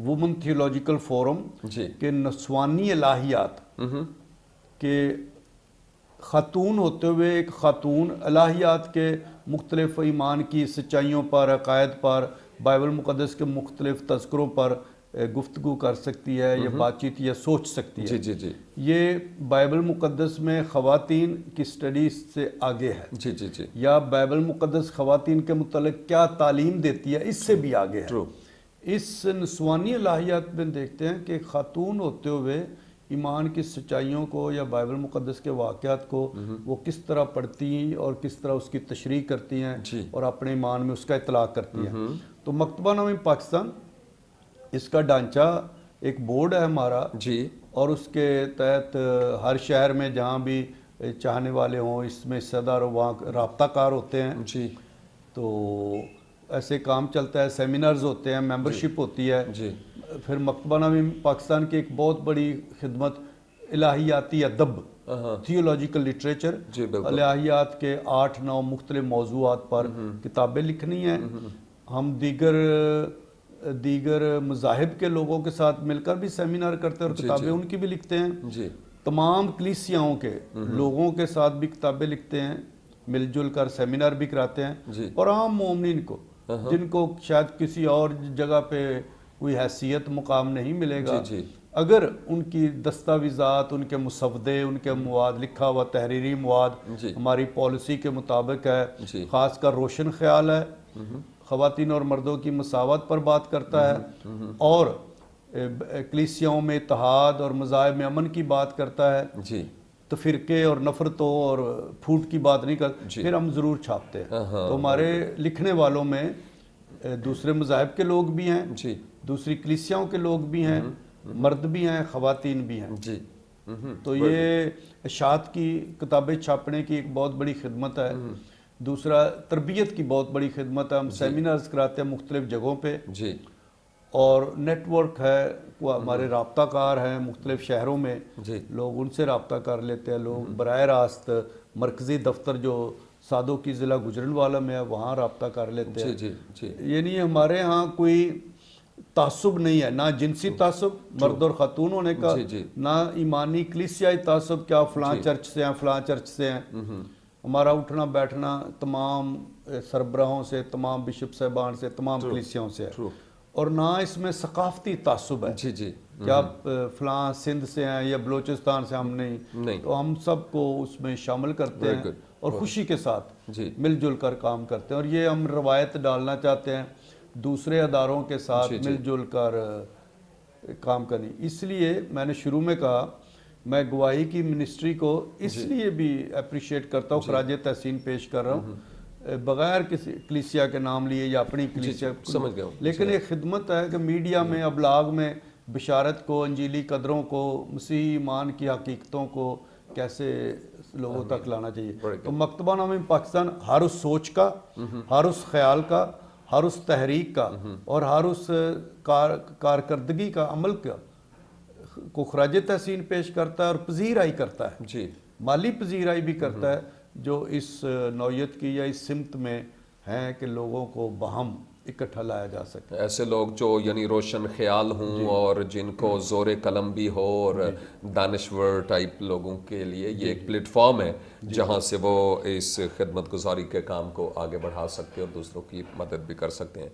Women theological forum جی کے نسوانی الہیات کے خاتون ہوتے ہوئے ایک خاتون الہیات کے مختلف ایمان کی سچائیوں پر، عقائد پر، بائبل مقدس کے مختلف تذکروں پر گفتگو کر سکتی ہے یا بات چیت یا سوچ سکتی ہے. جی جی جی یہ بائبل مقدس میں خواتین کی سٹڈیز سے آگے ہے. جی جی جی یا بائبل مقدس خواتین کے متعلق کیا تعلیم دیتی ہے اس سے بھی آگے ہے. ٹرو. اس نسوانی الہیات میں دیکھتے ہیں کہ خاتون ہوتے ہوئے ایمان کی سچائیوں کو یا بائبل مقدس کے واقعات کو وہ کس طرح پڑھتی ہیں اور کس طرح اس کی تشریح کرتی ہیں جی. اور اپنے ایمان میں اس کا اطلاق کرتی ہیں. تو مکتبہ نامہ پاکستان اس کا ڈھانچہ ایک بورڈ ہے ہمارا، جی اور اس کے تحت ہر شہر میں جہاں بھی چاہنے والے ہوں اس میں حصہ دار وہاں رابطہ کار ہوتے ہیں. جی تو ایسے کام چلتا ہے، سیمینرز ہوتے ہیں، ممبرشپ ہوتی ہے. جی پھر مکتبہ نامہ پاکستان کی ایک بہت بڑی خدمت الہیاتی ادب، تھیولوجیکل لٹریچر، جی بالکل. الہیات کے 8-9 مختلف موضوعات پر کتابیں لکھنی ہیں. ہم دیگر مذاہب کے لوگوں کے ساتھ مل کر بھی سیمینار کرتے ہیں اور کتابیں ان کی بھی لکھتے ہیں. جی تمام کلیسیاؤں کے لوگوں کے ساتھ بھی کتابیں لکھتے ہیں، مل جل کر سیمینار بھی کراتے ہیں. جی. اور عام مومنین کو جن کو شاید کسی اور جگہ پہ کوئی حیثیت مقام نہیں ملے گا، جی. اگر ان کی دستاویزات، ان کے مسودے، ان کے مواد، لکھا ہوا تحریری مواد جی. ہماری پالیسی کے مطابق ہے، جی. خاص کر روشن خیال ہے، خواتین اور مردوں کی مساوات پر بات کرتا ہے، اور کلیسیاؤں میں اتحاد اور مذاہب میں امن کی بات کرتا ہے، جی تو فرقے اور نفرتوں اور پھوٹ کی بات نہیں کرتے، جی. پھر ہم ضرور چھاپتے ہیں. تو ہمارے لکھنے والوں میں دوسرے مذاہب کے لوگ بھی ہیں، جی دوسری کلیسیاؤں کے لوگ بھی ہیں، مرد بھی ہیں، خواتین بھی ہیں. جی. تو یہ اشاعت کی کتابیں چھاپنے کی ایک بہت بڑی خدمت ہے. دوسرا تربیت کی بہت بڑی خدمت ہے. ہم سیمینرز کراتے ہیں مختلف جگہوں پہ، جی اور نیٹ ورک ہے، وہ ہمارے رابطہ کار ہیں مختلف شہروں میں، جی لوگ ان سے رابطہ کر لیتے ہیں. لوگ براہ راست مرکزی دفتر جو سادوں کی ضلع گجرانوالہ میں ہے وہاں رابطہ کر لیتے ہیں. جی جی. یعنی ہمارے ہاں کوئی تعصب نہیں ہے، نہ جنسی تعصب مرد اور خاتون ہونے کا، جی. نہ ایمانی کلیسیائی تعصب کیا فلاں چرچ سے ہیں فلاں چرچ سے ہیں. ہمارا اٹھنا بیٹھنا تمام سربراہوں سے، تمام بشپ صاحبان سے، تمام کلیسیاؤں سے ہے. اور نہ اس میں ثقافتی تعصب ہے. جی جی. کیا آپ فلاں سندھ سے ہیں یا بلوچستان سے، ہم نہیں. تو ہم سب کو اس میں شامل کرتے ہیں اور خوشی کے ساتھ مل جل کر کام کرتے ہیں. اور یہ ہم روایت ڈالنا چاہتے ہیں دوسرے اداروں کے ساتھ مل جل کر کام کرنی. اس لیے میں نے شروع میں کہا میں گواہی کی منسٹری کو اس لیے بھی اپریشیٹ کرتا ہوں، خراج تحسین پیش کر رہا ہوں، بغیر کسی کلیسیا کے نام لیے یا اپنی کلیسیا، سمجھ گیا ہوں. لیکن ایک خدمت ہے کہ میڈیا میں، ابلاغ میں بشارت کو، انجیلی قدروں کو، مسیحی ایمان کی حقیقتوں کو کیسے لوگوں تک لانا چاہیے. تو مکتبہ نامہ پاکستان ہر اس سوچ کا، ہر اس خیال کا، ہر اس تحریک کا اور ہر اس کارکردگی کا، عمل کا کو خراج تحسین پیش کرتا ہے اور پذیرائی کرتا ہے. جی. مالی پذیرائی بھی کرتا ہے جو اس نوعیت کی یا اس سمت میں ہیں کہ لوگوں کو باہم اکٹھا لایا جا سکے. ایسے لوگ جو یعنی روشن خیال ہوں اور جن کو زور قلم بھی ہو، اور دانشور ٹائپ لوگوں کے لیے یہ ایک پلیٹ فارم ہے جہاں سے وہ اس خدمت گزاری کے کام کو آگے بڑھا سکتے ہیں اور دوسروں کی مدد بھی کر سکتے ہیں.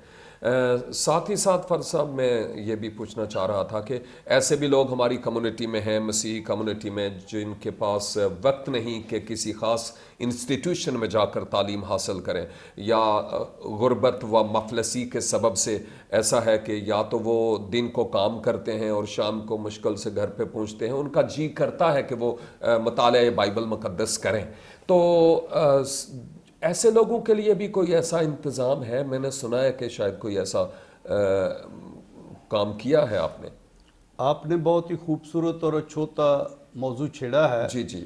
ساتھ ہی ساتھ فرد صاحب میں یہ بھی پوچھنا چاہ رہا تھا کہ ایسے بھی لوگ ہماری کمیونٹی میں ہیں، مسیحی کمیونٹی میں، جن کے پاس وقت نہیں کہ کسی خاص انسٹیٹیوشن میں جا کر تعلیم حاصل کریں، یا غربت و مفلسی کے سبب سے ایسا ہے کہ یا تو وہ دن کو کام کرتے ہیں اور شام کو مشکل سے گھر پہ پہنچتے ہیں، ان کا جی کرتا ہے کہ وہ مطالعہ بائبل مقدس کریں. تو ایسے لوگوں کے لیے بھی کوئی ایسا انتظام ہے؟ میں نے سنا ہے کہ شاید کوئی ایسا کام کیا ہے آپ نے. آپ نے بہت ہی خوبصورت اور چھوٹا موضوع چھیڑا ہے. جی جی.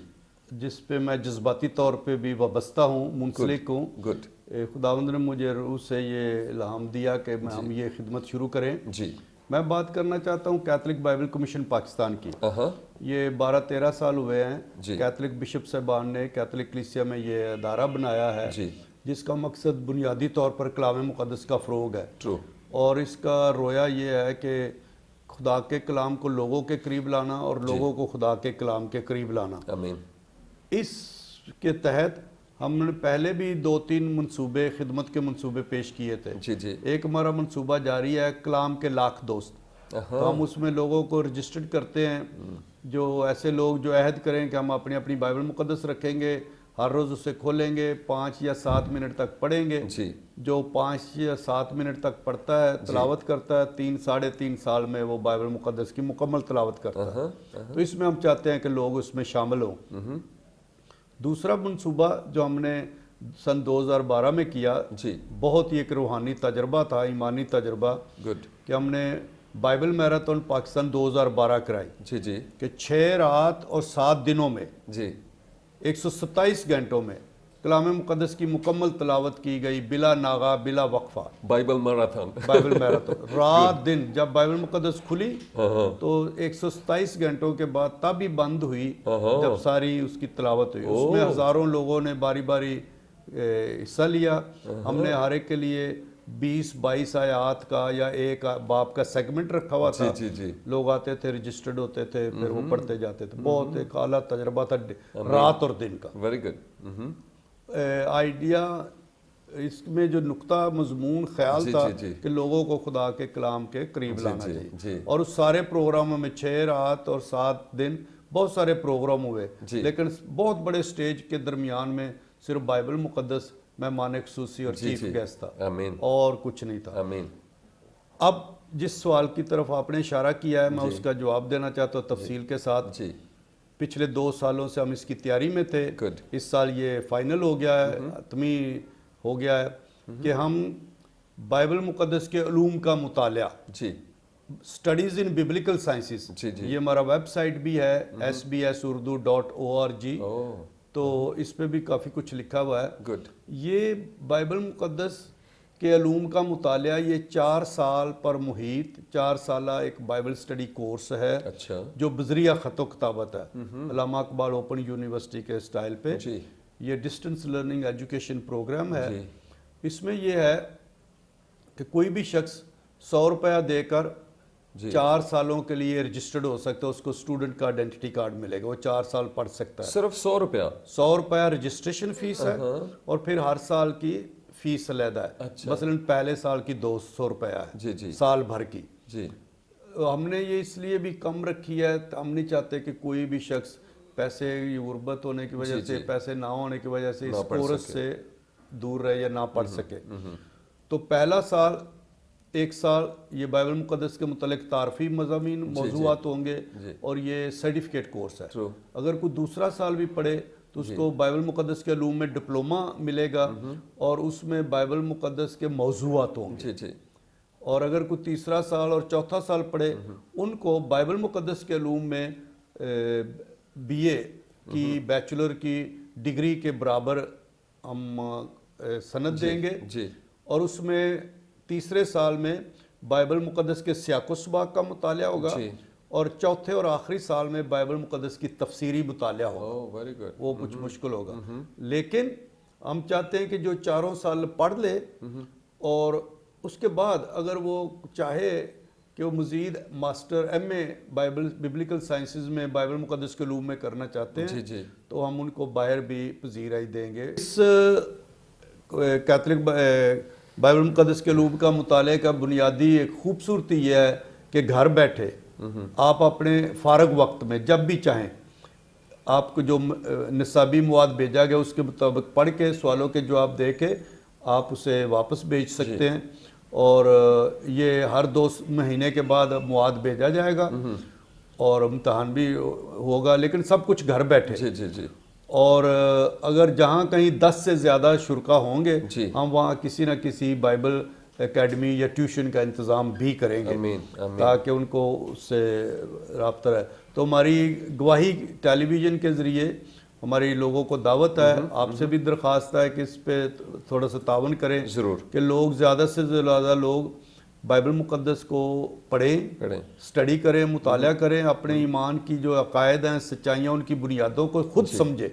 جس پہ میں جذباتی طور پہ بھی وابستہ ہوں، منسلک ہوں. گڈ. خداوند نے مجھے روح سے یہ الہام دیا کہ ہم یہ خدمت شروع کریں. جی. میں بات کرنا چاہتا ہوں کیتھولک بائبل کمیشن پاکستان کی. یہ 12-13 سال ہوئے ہیں. کیتھولک بشپ صاحبان نے کیتھولک کلیسیا میں یہ ادارہ بنایا ہے جس کا مقصد بنیادی طور پر کلام مقدس کا فروغ ہے. اور اس کا رویا یہ ہے کہ خدا کے کلام کو لوگوں کے قریب لانا اور لوگوں کو خدا کے کلام کے قریب لانا. آمین. اس کے تحت ہم نے پہلے بھی 2-3 منصوبے خدمت کے منصوبے پیش کیے تھے. جی جی. ایک ہمارا منصوبہ جاری ہے کلام کے 1,00,000 دوست. تو ہم اس میں لوگوں کو رجسٹرڈ کرتے ہیں، جو ایسے لوگ جو عہد کریں کہ ہم اپنی اپنی بائبل مقدس رکھیں گے، ہر روز اسے کھولیں گے، 5 یا 7 منٹ تک پڑھیں گے. جی. جو 5 یا 7 منٹ تک پڑھتا ہے، تلاوت کرتا ہے، 3-3.5 سال میں وہ بائبل مقدس کی مکمل تلاوت کرتا ہے. تو اس میں ہم چاہتے ہیں کہ لوگ اس میں شامل ہوں. دوسرا منصوبہ جو ہم نے سن 2012 میں کیا، جی. بہت ہی ایک روحانی تجربہ تھا، ایمانی تجربہ، گڈ. کہ ہم نے بائبل میراتھن پاکستان 2012 کرائی. جی جی. کہ 6 رات اور 7 دنوں میں جی. 127 گھنٹوں میں کلام مقدس کی مکمل تلاوت کی گئی، بلا ناغہ، بلا وقفہ. Bible marathon. بائبل میراتھن رات دن. جب بائبل مقدس کھلی تو 127 گھنٹوں کے بعد تب ہی بند ہوئی جب ساری اس کی تلاوت ہوئی. اس میں ہزاروں لوگوں نے باری باری حصہ لیا. ہم نے ہر ایک کے لیے 20-22 آیات کا یا ایک باب کا سیگمنٹ رکھا ہوا تھا. جی جی. لوگ آتے تھے، رجسٹرڈ ہوتے تھے، پھر وہ پڑھتے جاتے تھے. بہت ایک اعلیٰ تجربہ تھا رات اور دن کا. Very good. آئیڈیا اس میں جو نقطہ مضمون خیال تھا کہ لوگوں کو خدا کے کلام کے قریب لانا چاہیے. اور اس سارے پروگراموں میں 6 رات اور 7 دن بہت سارے پروگرام ہوئے، لیکن بہت بڑے سٹیج کے درمیان میں صرف بائبل مقدس مہمان خصوصی اور چیف گیسٹ تھا، اور کچھ نہیں تھا. اب جس سوال کی طرف آپ نے اشارہ کیا ہے، میں اس کا جواب دینا چاہتا ہوں تفصیل کے ساتھ. پچھلے 2 سالوں سے ہم اس کی تیاری میں تھے. اس سال یہ فائنل ہو گیا ہے، حتمی ہو گیا ہے کہ ہم بائبل مقدس کے علوم کا مطالعہ، اسٹڈیز ان بیبلیکل سائنسز، یہ ہمارا ویب سائٹ بھی ہے sbsurdu.org. تو اس پہ بھی کافی کچھ لکھا ہوا ہے. یہ بائبل مقدس کے علوم کا مطالعہ یہ 4 سال پر محیط 4 سالہ ایک بائبل سٹڈی کورس ہے جو بذریعہ خط و کتابت ہے، علامہ اقبال اوپن یونیورسٹی کے سٹائل پہ. یہ ڈسٹنس لرننگ ایجوکیشن پروگرام ہے. اس میں یہ ہے کہ کوئی بھی شخص 100 روپیہ دے کر 4 سالوں کے لیے رجسٹرڈ ہو سکتا ہے. اس کو اسٹوڈنٹ کا آئیڈینٹی کارڈ ملے گا، وہ 4 سال پڑھ سکتا ہے. صرف 100 روپیہ؟ 100 روپیہ رجسٹریشن فیس ہے، اور پھر ہر سال کی فیس علیحدہ ہے. مثلا پہلے سال کی 200 روپیہ ہے سال بھر کی. ہم نے یہ اس لیے بھی کم رکھی ہے، ہم نہیں چاہتے کہ کوئی بھی شخص پیسے غربت ہونے کی وجہ سے، پیسے نہ ہونے کی وجہ سے اس کورس سے دور رہے یا نہ پڑھ سکے. تو پہلا سال 1 سال یہ بائبل مقدس کے متعلق تعارفی مضامین موضوعات ہوں گے، اور یہ سرٹیفکیٹ کورس ہے. اگر کوئی دوسرا سال بھی پڑھے تو اس کو بائبل مقدس کے علوم میں ڈپلومہ ملے گا، اور اس میں بائبل مقدس کے موضوعات ہوں گے. اور اگر کوئی تیسرا سال اور چوتھا سال پڑھے ان کو بائبل مقدس کے علوم میں بی اے کی بیچلر کی ڈگری کے برابر ہم سند دیں گے. اور اس میں تیسرے سال میں بائبل مقدس کے سیاق و سباق کا مطالعہ ہوگا، اور چوتھے اور آخری سال میں بائبل مقدس کی تفسیری مطالعہ ہوگا. وہ کچھ مشکل ہوگا، لیکن ہم چاہتے ہیں کہ جو 4 سال پڑھ لے، اور اس کے بعد اگر وہ چاہے کہ وہ مزید ماسٹر ایم اے بیبلیکل سائنسز میں بائبل مقدس کے علوم میں کرنا چاہتے ہیں، تو ہم ان کو باہر بھی پذیرائی دیں گے. اس کیتھولک بائبل مقدس کے علوم کا مطالعے کا بنیادی ایک خوبصورتی یہ ہے کہ گھر بیٹھے آپ اپنے فارغ وقت میں جب بھی چاہیں، آپ کو جو نصابی مواد بھیجا گیا اس کے مطابق پڑھ کے سوالوں کے جواب دے کے آپ اسے واپس بھیج سکتے ہیں. اور یہ ہر 2 مہینے کے بعد مواد بھیجا جائے گا، اور امتحان بھی ہوگا، لیکن سب کچھ گھر بیٹھے. اور اگر جہاں کہیں 10 سے زیادہ شرکا ہوں گے، ہم وہاں کسی نہ کسی بائبل اکیڈمی یا ٹیوشن کا انتظام بھی کریں گے تاکہ ان کو اس سے رابطہ رہے. تو ہماری گواہی ٹیلی ویژن کے ذریعے ہماری لوگوں کو دعوت ہے، آپ سے بھی درخواست ہے کہ اس پہ تھوڑا سا تعاون کریں کہ لوگ زیادہ سے زیادہ لوگ بائبل مقدس کو پڑھیں، سٹڈی کریں، مطالعہ کریں، اپنے ایمان کی جو عقائد ہیں، سچائیاں، ان کی بنیادوں کو خود سمجھیں.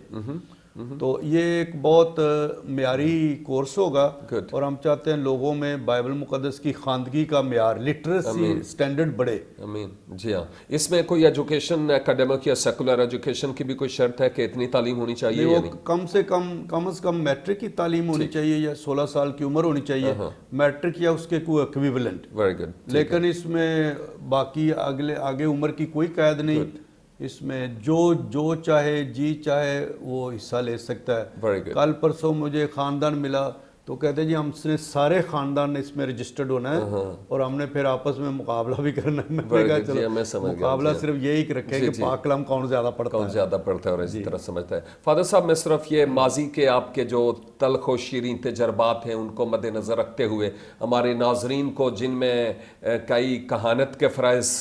تو یہ ایک بہت معیاری کورس ہوگا Good. اور ہم چاہتے ہیں لوگوں میں بائبل مقدس کی خواندگی کا معیار لٹریسی سٹینڈرڈ بڑھے. امین. جی ہاں, اس میں کوئی ایجوکیشن اکیڈمک یا سیکولر ایجوکیشن کی بھی کوئی شرط ہے کہ اتنی تعلیم ہونی چاہیے یا نہیں؟ کم سے کم از کم میٹرک کی تعلیم ہونی چاہیے یا 16 سال کی عمر ہونی چاہیے, میٹرک یا اس کے کوئی ایکویولنٹ. Very good. لیکن اس میں باقی آگے عمر کی کوئی قید نہیں. اس میں جو چاہے جی چاہے وہ حصہ لے سکتا ہے. Very good. کل پرسوں مجھے خاندان ملا تو کہتے جی ہم نے سارے خاندان نے اس میں رجسٹرڈ ہونا ہے اور ہم نے پھر آپس میں مقابلہ بھی کرنا ہے. میں نے کہا چلو مقابلہ صرف یہی رکھے کہ پاک کلام کون زیادہ پڑھتا ہے, کون زیادہ پڑھتا ہے اور اسی طرح سمجھتا ہے. فادر صاحب, میں صرف یہ ماضی کے آپ کے جو تلخ و شیریں تجربات ہیں ان کو مد نظر رکھتے ہوئے ہمارے ناظرین کو, جن میں کئی کہانت کے فرائض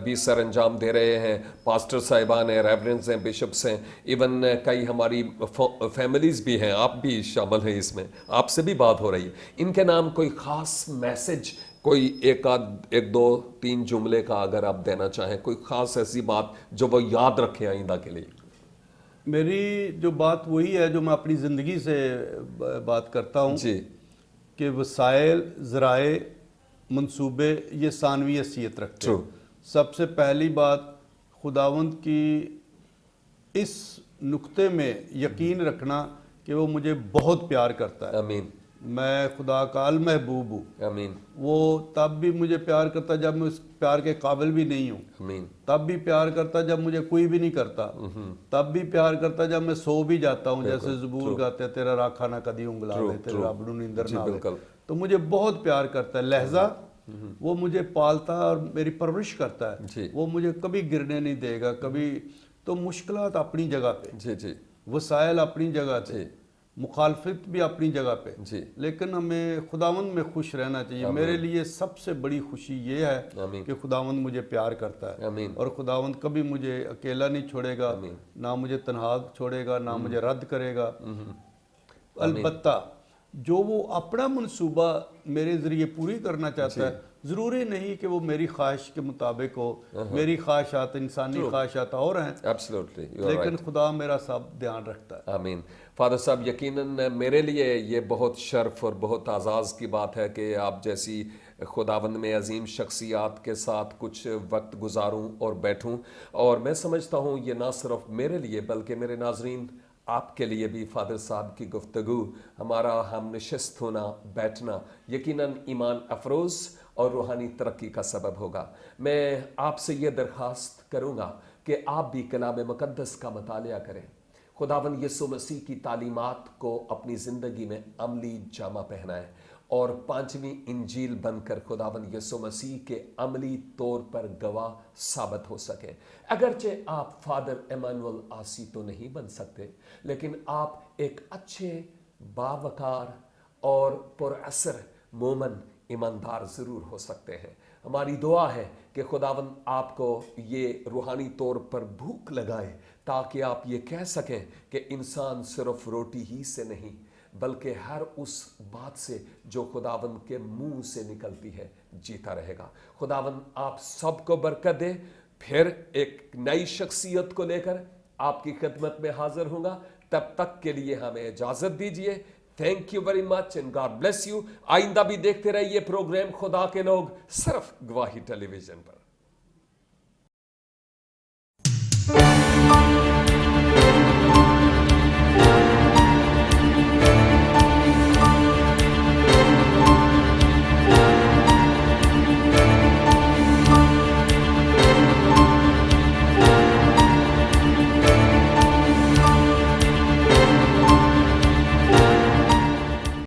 بھی سر انجام دے رہے ہیں, پاسٹر صاحبان ہیں, ریورنز ہیں, بشپس ہیں, ایون کئی ہماری فیملیز بھی ہیں, آپ بھی شامل ہیں اس میں, آپ سے بھی بات ہو رہی ہے, ان کے نام کوئی خاص میسج, کوئی ایک دو تین جملے کا اگر آپ دینا چاہیں, کوئی خاص ایسی بات جو وہ یاد رکھیں آئندہ کے لیے. میری جو بات وہی ہے جو میں اپنی زندگی سے بات کرتا ہوں جی, کہ وسائل, ذرائع, منصوبے یہ ثانوی حیثیت رکھتے ہیں. سب سے پہلی بات خداوند کی اس نقطے میں یقین رکھنا کہ وہ مجھے بہت پیار کرتا ہے. امین. میں خدا کا المحبوب ہوں. امین. وہ تب بھی مجھے پیار کرتا جب میں اس پیار کے قابل بھی نہیں ہوں. امین. تب بھی پیار کرتا جب مجھے کوئی بھی نہیں کرتا. تب بھی پیار کرتا جب میں سو بھی جاتا ہوں, جیسے زبور گاتے ہیں تیرا راکھا نہ کدی انگلا لے, تیرے رب نو نیندر نہ آوے. تو مجھے بہت پیار کرتا ہے. لہذا وہ مجھے پالتا اور میری پرورش کرتا ہے. وہ مجھے کبھی گرنے نہیں دے گا کبھی. تو مشکلات اپنی جگہ پہ, جی جی, وسائل اپنی جگہ پہ, مخالفت بھی اپنی جگہ پہ, جی, لیکن ہمیں خداوند میں خوش رہنا چاہیے. میرے لیے سب سے بڑی خوشی یہ ہے کہ خداوند مجھے پیار کرتا ہے اور خداوند کبھی مجھے اکیلا نہیں چھوڑے گا, نہ مجھے تنہا چھوڑے گا, نہ مجھے رد کرے گا. البتہ جو وہ اپنا منصوبہ میرے ذریعے پوری کرنا چاہتا ہے, ضروری نہیں کہ وہ میری خواہش کے مطابق ہو. میری خواہشات انسانی خواہشات اور ہیں, لیکن خدا میرا سب دھیان رکھتا ہے. آمین. فادر صاحب, یقیناً میرے لیے یہ بہت شرف اور بہت اعزاز کی بات ہے کہ آپ جیسی خداوند میں عظیم شخصیات کے ساتھ کچھ وقت گزاروں اور بیٹھوں. اور میں سمجھتا ہوں یہ نہ صرف میرے لیے بلکہ میرے ناظرین آپ کے لیے بھی فادر صاحب کی گفتگو, ہمارا ہم نشست ہونا, بیٹھنا یقیناً ایمان افروز اور روحانی ترقی کا سبب ہوگا. میں آپ سے یہ درخواست کروں گا کہ آپ بھی کلام مقدس کا مطالعہ کریں, خداوند یسوع مسیح کی تعلیمات کو اپنی زندگی میں عملی جامہ پہنائیں اور 5ویں انجیل بن کر خداوند یسوع مسیح کے عملی طور پر گواہ ثابت ہو سکیں. اگرچہ آپ فادر ایمانوئل آسی تو نہیں بن سکتے, لیکن آپ ایک اچھے, باوقار اور پر اثر مومن, ایماندار ضرور ہو سکتے ہیں. ہماری دعا ہے کہ خداوند آپ کو یہ روحانی طور پر بھوک لگائے تاکہ آپ یہ کہہ سکیں کہ انسان صرف روٹی ہی سے نہیں بلکہ ہر اس بات سے جو خداوند کے منہ سے نکلتی ہے جیتا رہے گا. خداوند آپ سب کو برکت دے. پھر ایک نئی شخصیت کو لے کر آپ کی خدمت میں حاضر ہوں گا. تب تک کے لیے ہمیں اجازت دیجیے. Thank you very much and God bless you. آئندہ بھی دیکھتے رہیے پروگرام خدا کے لوگ, صرف گواہی ٹیلی ویژن پر.